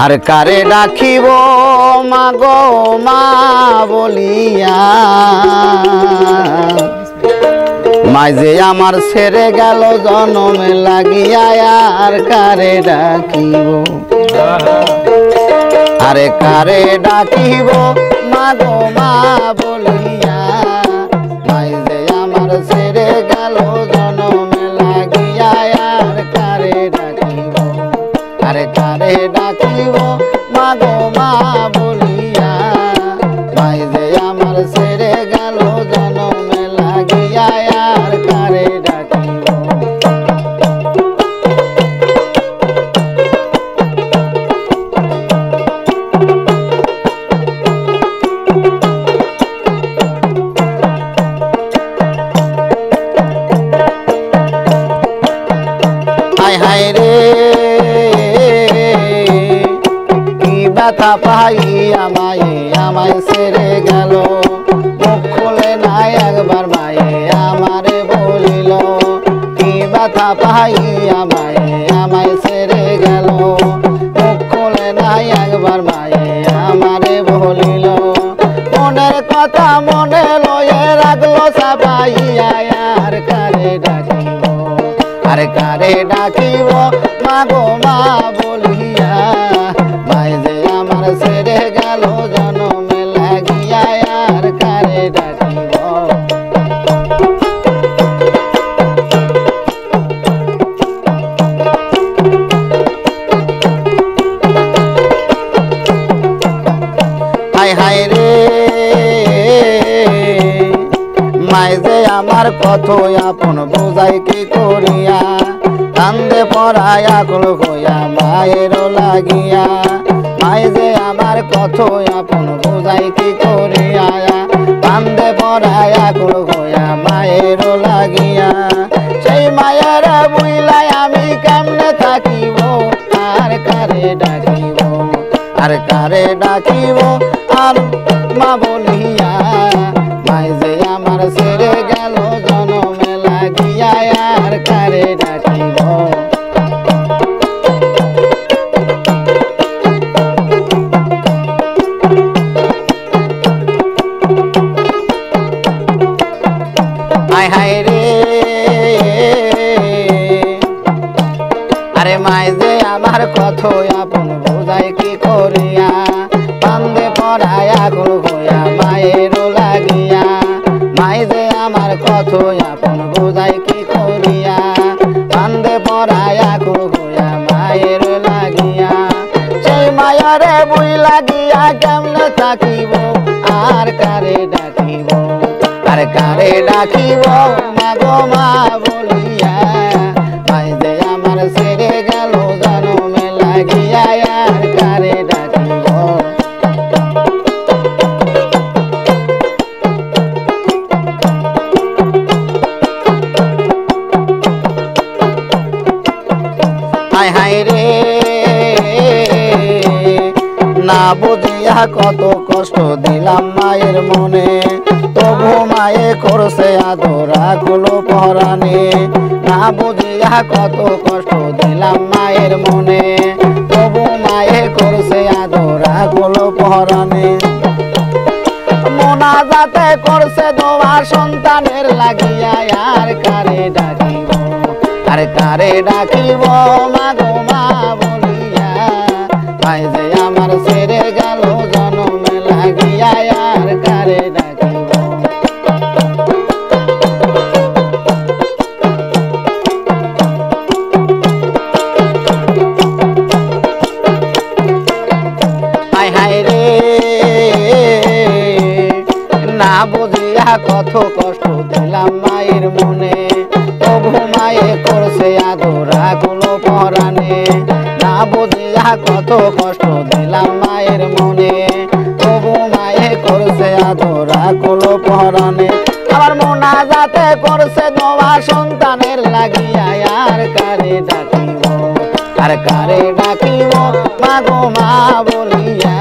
আর কারে ডাকিব মা গো মা বলিয়া মাই যে আমার ছেড়ে গেল জনমে লাগিয়া আর কারে ডাকিব আরে কারে ডাকিব মা গো মা বলিয়া মাই যে আমার ছেড়ে গেল জনমে লাগিয়া আর কারে ডাকিব আরে কারে ডাকিব মা গো মা বলিয়া মাই যে আমার ছেড়ে গেল জনমে লাগিয়া আর কারে ডাকিব হায় হায় রে ব্যথা পাইয়া মায়ে আমায় ছেড়ে গেল মুখ খুলে নাই একবার মায়ে আমারে বলিল কি ব্যথা পাইয়া মায়ে আমায় ছেড়ে গেল মুখ খুলে নাই একবার মায়ে আমারে বলিল মনের কথা মনে লয়ে রাখলো চাপাইয়া আর কারে ডাকিব আরে কারে ডাকিব মা গো মা বলিয়া মাই যে আমার ছেড়ে গেল জনমে লাগিয়া আর কারে ডাকিব হায় হায় রে মাই যে আমার কত আপন বোঝাই কি করিয়া কান্দে পড়ায় আকুল হইয়া মায়ের লাগিয়া মাই যে আমার কত আপন বোঝাই কি করিয়া কান্দে পড়ায় আকুল হইয়া মায়ের লাগিয়া সেই মায়ের বুইলাই আমি কেমনে থাকিব আর কারে ডাকিব আর কারে ডাকিব আর মা বলিয়া মাই যে আমার ছেড়ে গেল জনমে লাগিয়া আর কারে ডাকিব হায় হায় রে আরে মাই যে আমার কত আপন বোঝাই কি করিয়া কান্দে পড়ায় আকুল হইয়া মায়ের লাগিয়া মাই যে আমার কত আপন বোঝাই কি করিয়া কান্দে পড়ায় আকুল হইয়া মায়ের লাগিয়া সেই মায়ারে বুই লাগিয়া কেমনে থাকিব আর কারে ডাকিব আর কারে ডাকিব মা গো মা বলিয়া মাই যে আমার ছেড়ে গেল জনমে লাগিয়া আর কারে ডাকিব হায় হায় রে না বুঝিয়া কত কষ্ট দিলাম মায়ের মনে তবু মায়ে করছে আদরা গুলো পরাণে না বুঝিয়া কত কষ্ট দিলাম মায়ের মনে তবু মায়ে করছে আদরা গুলো পরাণে মোনা যাতে করছে দোয়া সন্তানের লাগিয়া আর কারে ডাকিব আর কারে ডাকিব মা গো মা বলিয়া মাই যে আমার ছেড়ে গেল জনমে লাগিয়া আর কারে ডাকিব হায় হায় রে না বুঝিয়া কত কষ্ট দিলাম মায়ের মনে তবু মায়ে করছে আদরা গুলো পরাণে না বুঝিয়া কত কষ্ট দিলাম মায়ের মনে তবু মায়ে করছে আদরা গুলো পরাণে আমার মোনা যাতে করছে দোয়া সন্তানের লাগিয়া আর কারে ডাকিব আর কারে ডাকিব মা গো মা বলিয়া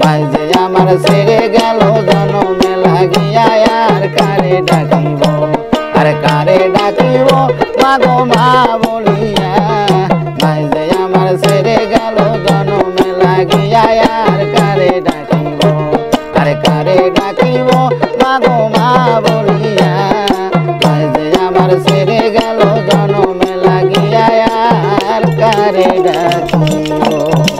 মাই যে আমার ছেড়ে গেল জনমে লাগিয়া আর কারে ডাকিব আর কারে ডাকিব মা গো মা বলিয়া মাই যে আমার ছেড়ে গেল জনমে লাগিয়া আর কারে ডাকিব আরে কারে ডাকিব মাগো মা বলিয়া আজ যে আমার ছেড়ে গেল জনমে লাগিয়া আর কারে ডাকিব।